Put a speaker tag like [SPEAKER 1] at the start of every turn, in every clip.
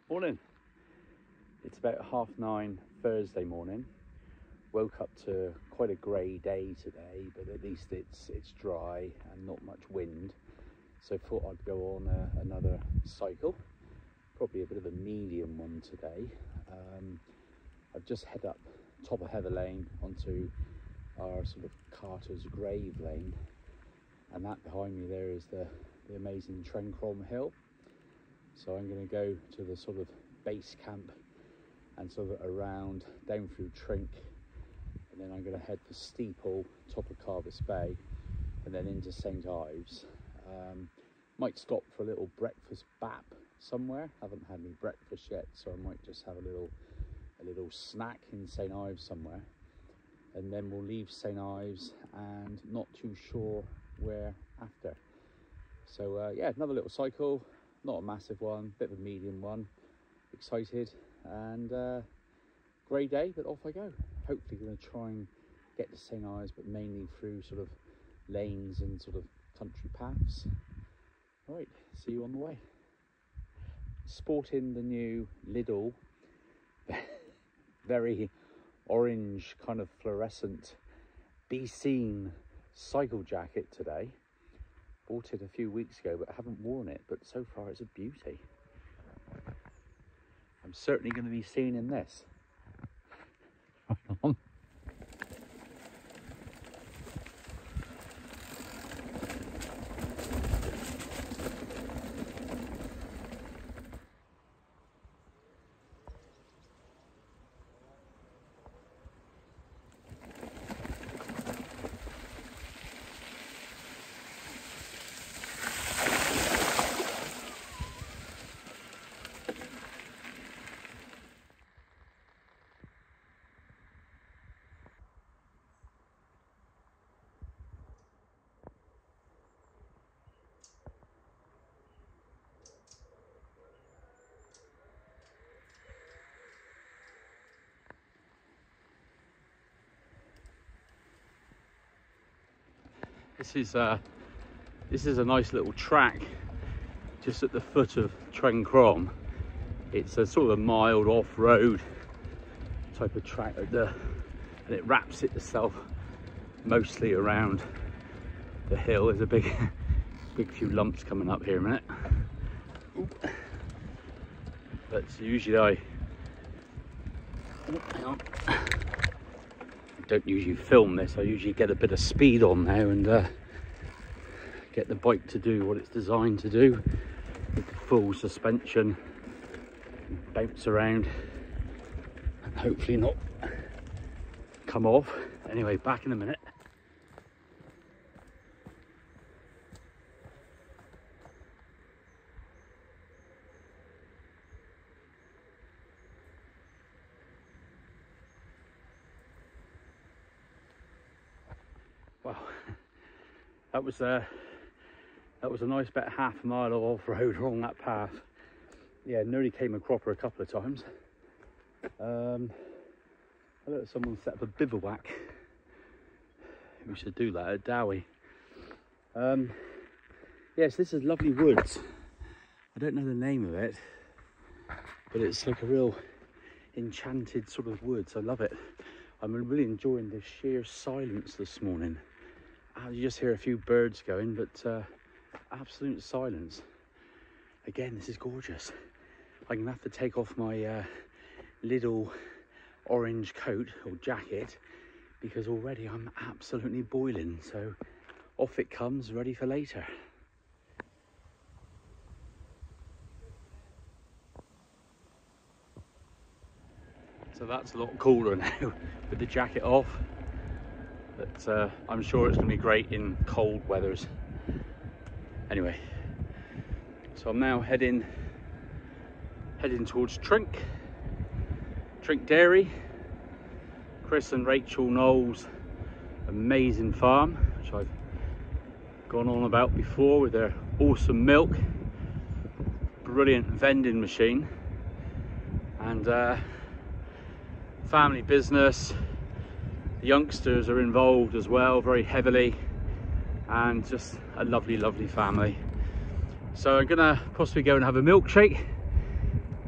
[SPEAKER 1] Morning. It's about 9:30 Thursday morning. Woke up to quite a grey day today, but at least it's dry and not much wind. So thought I'd go on another cycle, probably a bit of a medium one today. I've just head up top of Heather Lane onto our sort of Carter's Grave Lane, and that behind me there is the amazing Trencrom hill. So I'm going to go to the sort of base camp and sort of around down through Trink, and then I'm going to head for Steeple, top of Carvis Bay, and then into St Ives. Might stop for a little breakfast bap somewhere. Haven't had any breakfast yet, so I might just have a little snack in St Ives somewhere, and then we'll leave St Ives and not too sure where after. So yeah, another little cycle, not a massive one, bit of a medium one. Excited, and grey day, but off I go. Hopefully going to try and get to St Ives, but mainly through sort of lanes and sort of country paths. All right, see you on the way. Sporting the new Lidl very orange kind of fluorescent Be Seen cycle jacket today. Bought it a few weeks ago but haven't worn it, but so far it's a beauty. I'm certainly going to be seen in this. Right on. This is a nice little track just at the foot of Trencrom. It's a sort of a mild off-road type of track and it wraps itself mostly around the hill. There's a big few lumps coming up here in a minute. Oop. But usually I don't usually film this. I usually get a bit of speed on now and get the bike to do what it's designed to do with the full suspension, and bounce around and hopefully not come off. Anyway, back in a minute. Wow, that was a nice about half a mile of off-road along that path. Yeah, nearly came a cropper a couple of times. I let someone set up a bivouac. We should do that at Dowie. Yes, this is lovely woods. I don't know the name of it, but it's like a real enchanted sort of woods. I love it. I'm really enjoying the sheer silence this morning. You just hear a few birds going, but absolute silence. Again, this is gorgeous. I'm gonna have to take off my little orange coat or jacket because already I'm absolutely boiling. So off it comes, ready for later. So that's a lot cooler now with the jacket off. But I'm sure it's going to be great in cold weathers. Anyway, so I'm now heading towards Trink Dairy, Chris and Rachel Knowles' amazing farm, which I've gone on about before, with their awesome milk, brilliant vending machine, and family business. The youngsters are involved as well, very heavily, and just a lovely, lovely family. So I'm gonna possibly go and have a milkshake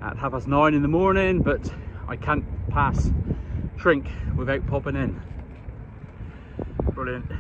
[SPEAKER 1] at 9:30 in the morning, but I can't pass Trink without popping in. Brilliant.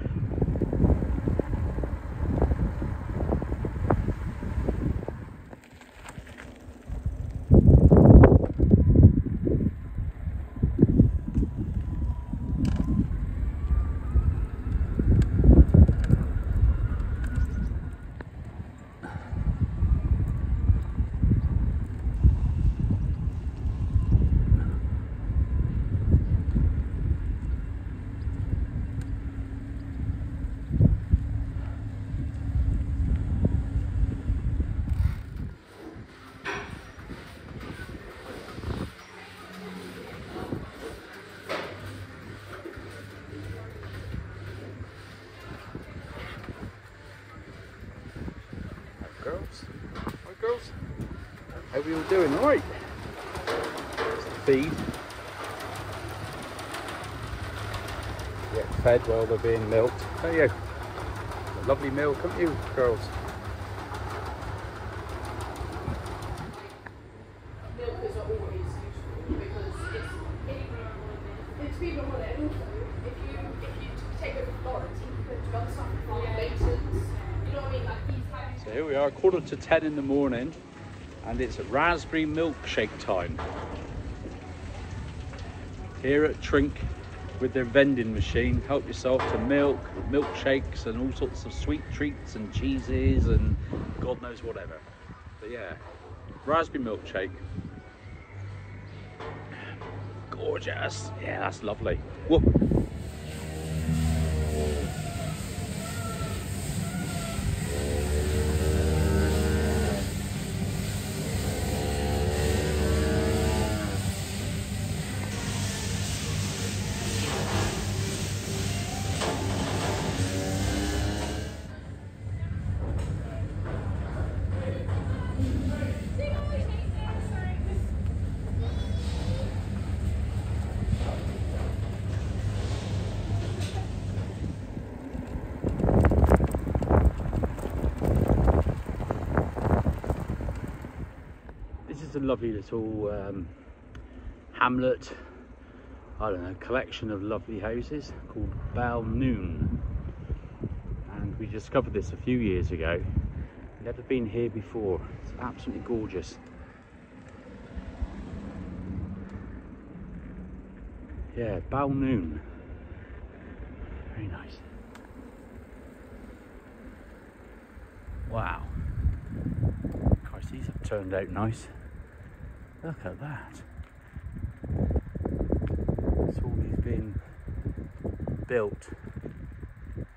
[SPEAKER 1] Hi girls, how are you all doing? All right. There's the feed. Get fed while they're being milked. There you go. Lovely milk, haven't you, girls?
[SPEAKER 2] Milk is always useful because it's been on it. And also, if you take over authority, you've got something for maintenance. You know what I mean? Like these times.
[SPEAKER 1] So here we are, 9:45 in the morning, and it's raspberry milkshake time here at Trink with their vending machine. Help yourself to milk, milkshakes, and all sorts of sweet treats and cheeses and God knows whatever. But yeah, raspberry milkshake. Gorgeous. Yeah, that's lovely. Whoop. This is a lovely little hamlet, I don't know, collection of lovely houses called Balnoon, and we discovered this a few years ago. Never been here before. It's absolutely gorgeous. Yeah, Balnoon. Very nice. Wow. Christ, these have turned out nice. Look at that. It's all these been built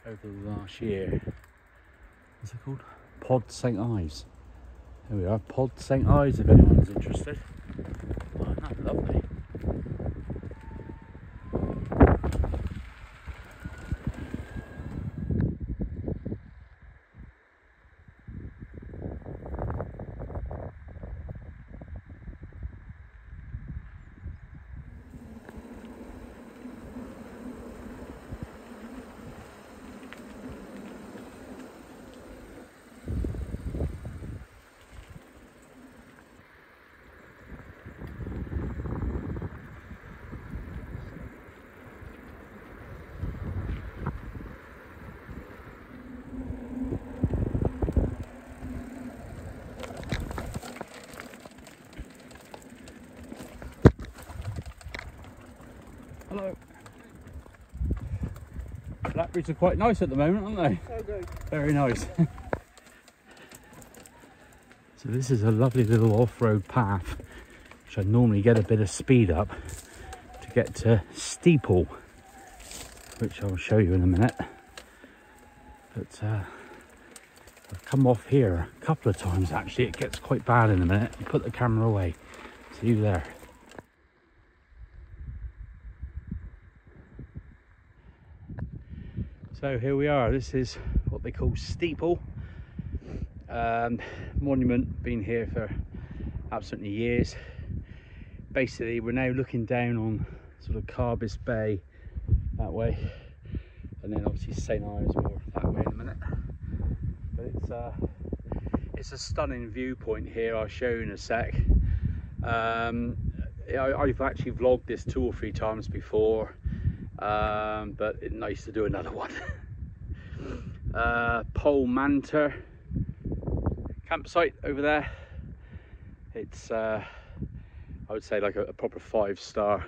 [SPEAKER 1] over the last year. What's it called? Pod St. Ives. There we are, Pod St. Ives if anyone's interested. Oh, isn't that lovely? Hello. Blackberries are quite nice at the moment, aren't they?
[SPEAKER 2] So good.
[SPEAKER 1] Very nice. So this is a lovely little off-road path, which I normally get a bit of speed up to get to Steeple, which I'll show you in a minute. But I've come off here a couple of times actually. It gets quite bad in a minute. You put the camera away. See you there. So here we are. This is what they call Steeple. Monument, been here for absolutely years. Basically, we're now looking down on sort of Carbis Bay that way, and then obviously St. Ives more that way in a minute. But it's a stunning viewpoint here. I'll show you in a sec. I've actually vlogged this 2 or 3 times before, but it's nice to do another one. Pole Manta campsite over there. It's I would say like a proper 5-star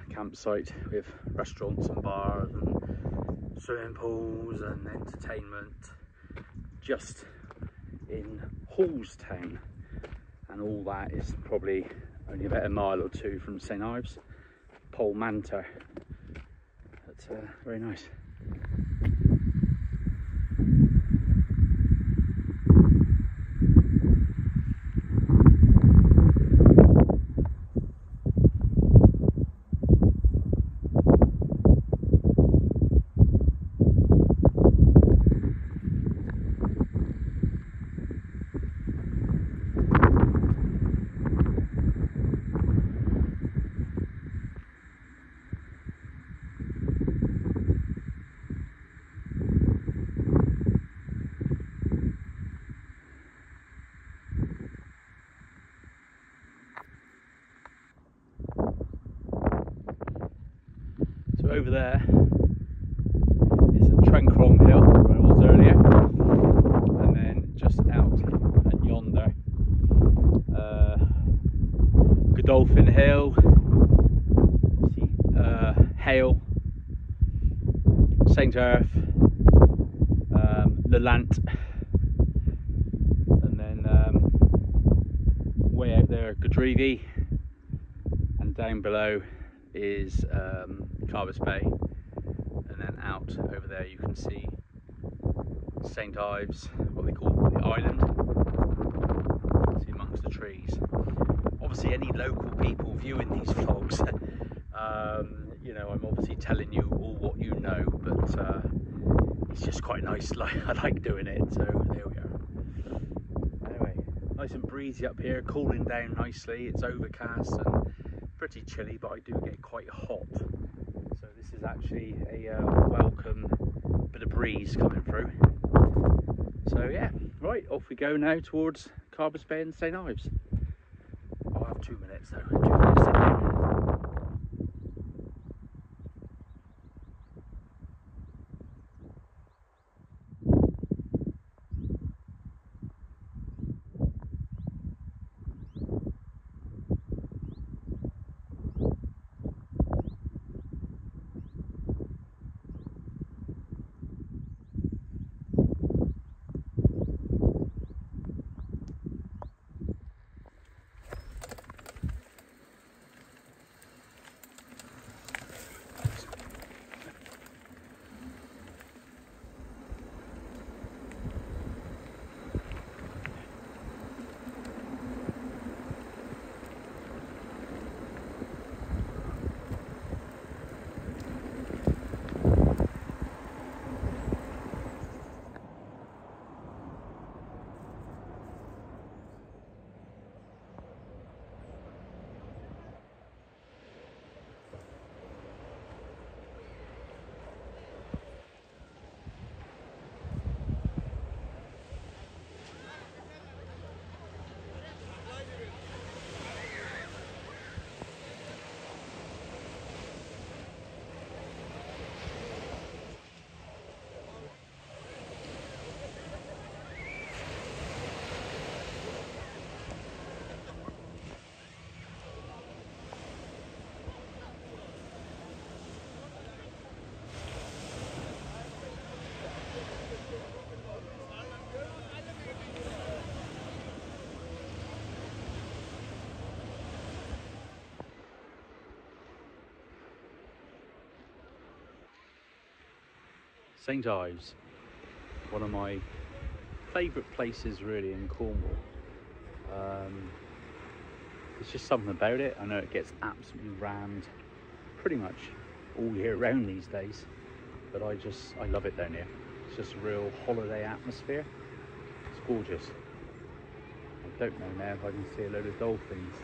[SPEAKER 1] campsite with restaurants and bars and swimming pools and entertainment, just in Hallstown, and all that is probably only about a mile or 2 from St Ives. Pole Manta. That's very nice. So over there is a Trencrom hill where I was earlier, and then just out and yonder, Godolphin Hill, see, Hale, St Earth, Lelant, and then way out there Godrevy, and down below is Carbis Bay, and then out over there you can see St Ives, what they call the island, see amongst the trees. Obviously any local people viewing these vlogs, you know, I'm obviously telling you all what you know, but it's just quite nice. I like doing it, so there we are. Anyway, nice and breezy up here, cooling down nicely. It's overcast and pretty chilly, but I do get quite hot, so this is actually a welcome bit of breeze coming through. So yeah, right, off we go now towards Carbis Bay and St Ives. I'll have 2 minutes though, 2 minutes in there. St Ives, one of my favourite places really in Cornwall. There's just something about it. I know it gets absolutely rammed pretty much all year round these days, but I love it down here. It's just a real holiday atmosphere. It's gorgeous. I don't know now if I can see a load of dolphins.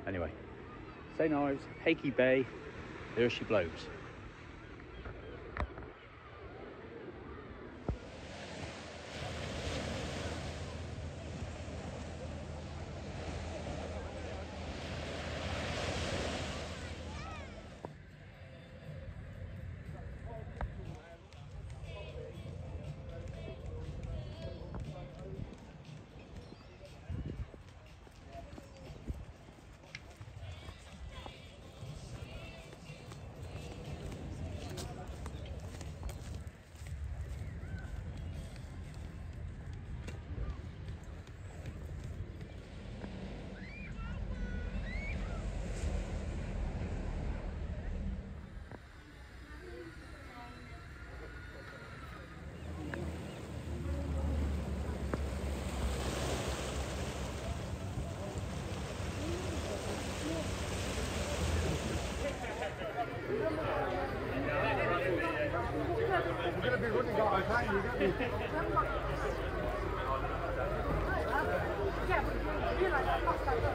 [SPEAKER 1] Anyway, St Ives, Hakey Bay, there she blows.
[SPEAKER 3] going to be running out of time, you're going to be... Yeah, but you realise that fast I go.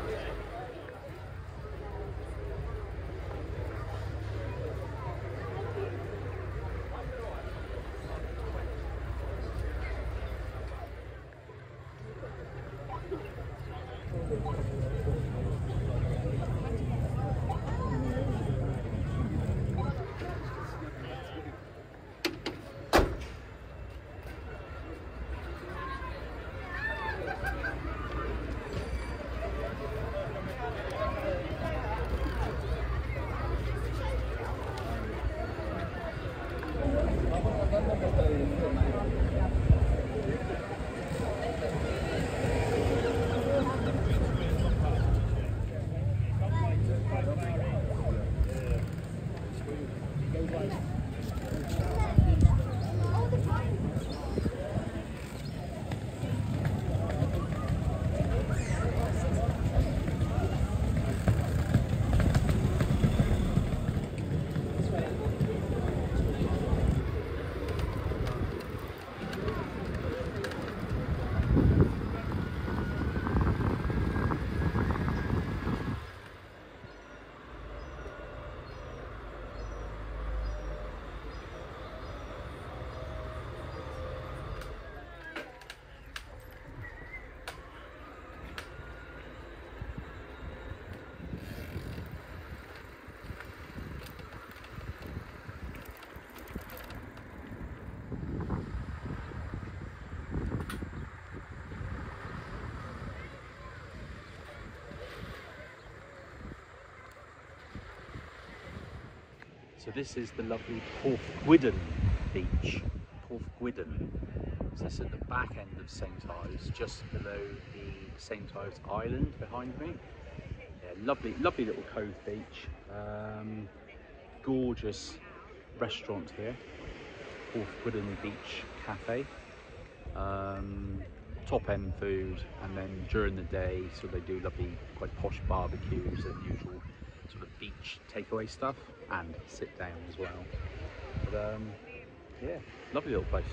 [SPEAKER 1] So this is the lovely Porthgwydden beach, Porthgwydden. So it's at the back end of St Ives, just below the St Ives Island behind me. Yeah, lovely little cove beach. Gorgeous restaurant here, Porthgwydden Beach Cafe. Top end food, and then during the day, so they do lovely, quite posh barbecues and usual sort of beach takeaway stuff, and sit down as well. But yeah, lovely little place,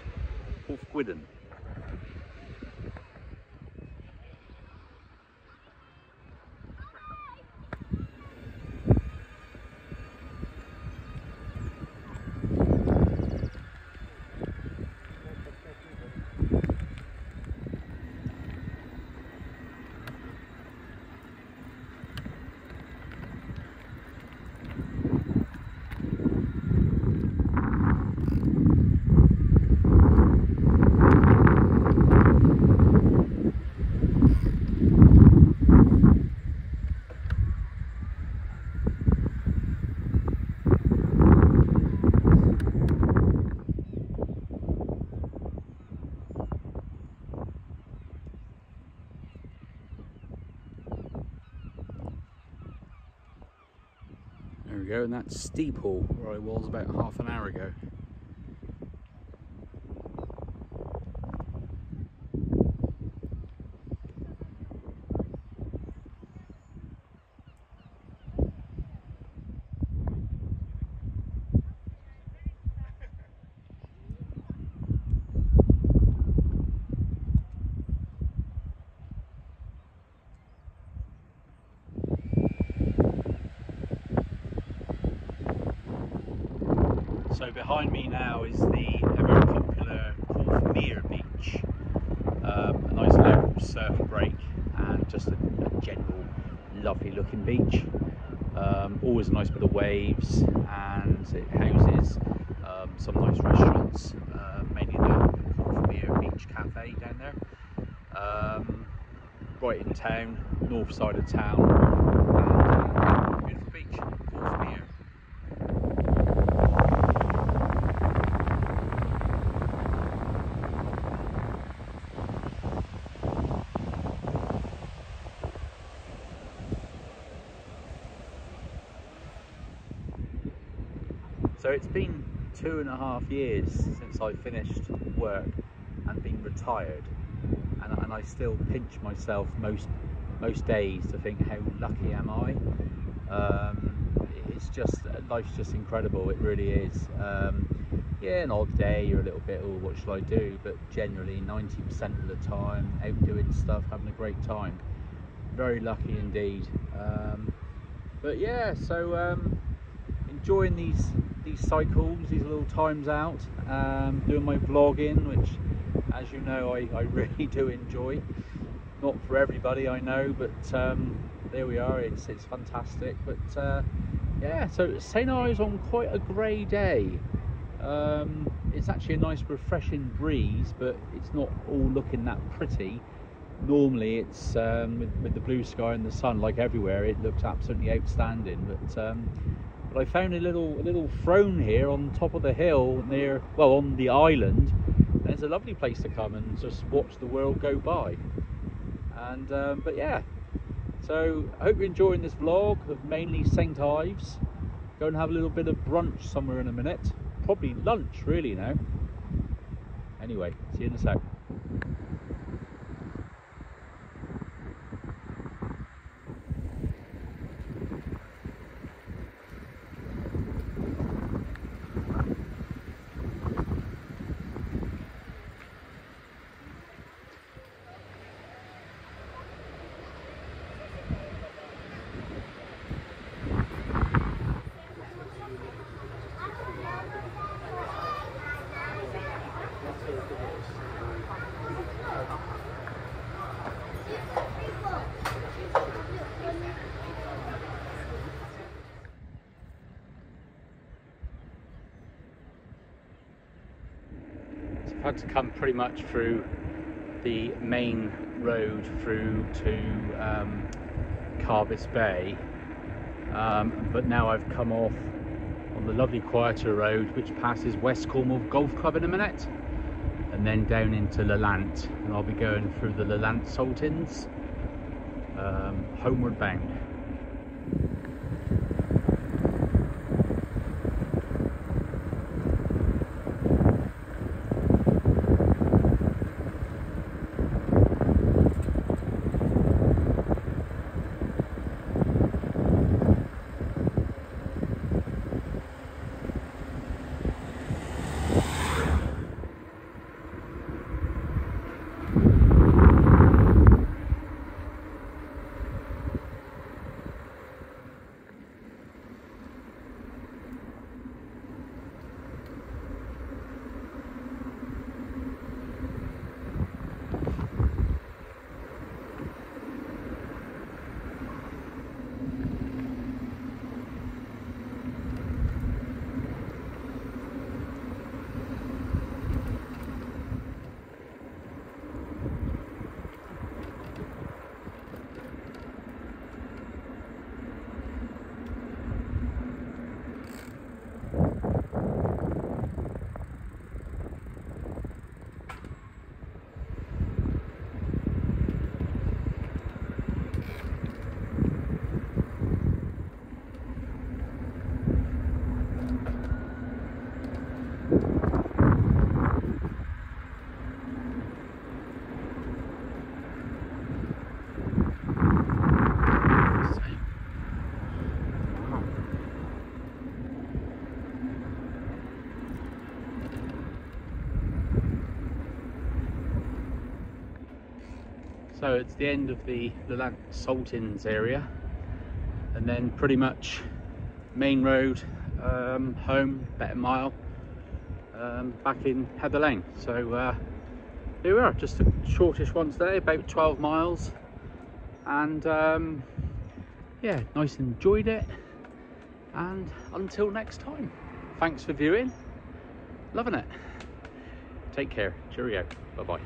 [SPEAKER 1] Porthgwydden. There we go, and that's Steeple, where I was about half an hour ago. So behind me now is the ever popular Porthmere beach. A nice little surf break and just a general lovely looking beach. Always a nice bit of waves, and it houses some nice restaurants, mainly the Porthmere Beach Cafe down there. Right in town, north side of town, and beautiful beach, Porthmere. So it's been 2.5 years since I finished work and been retired, and I still pinch myself most days to think, how lucky am I? It's just, life's just incredible, it really is. Yeah, an odd day you're a little bit, oh, what should I do? But generally 90% of the time out doing stuff, having a great time. Very lucky indeed. But yeah, so enjoying these cycles, these little times out, doing my vlogging, which, as you know, I really do enjoy. Not for everybody, I know, but there we are. It's fantastic. But yeah, so St Ives on quite a grey day. It's actually a nice refreshing breeze, but it's not all looking that pretty. Normally it's with the blue sky and the sun, like everywhere, it looks absolutely outstanding. But I found a little throne here on top of the hill near, well, on the island, and it's a lovely place to come and just watch the world go by. And but yeah, so I hope you're enjoying this vlog of mainly St Ives. Go and have a little bit of brunch somewhere in a minute, probably lunch really now. Anyway, see you in a sec. I've had to come pretty much through the main road through to Carvis Bay, but now I've come off on the lovely quieter road which passes West Cornwall Golf Club in a minute, and then down into Lelant, and I'll be going through the Lelant Saltings, homeward bound. So it's the end of the Lelant Saltings area, and then pretty much main road home, about a mile, back in Heather Lane. So here we are, just a shortish one today, about 12 miles, and yeah, nice and enjoyed it. And until next time, thanks for viewing, loving it. Take care, cheerio, bye bye.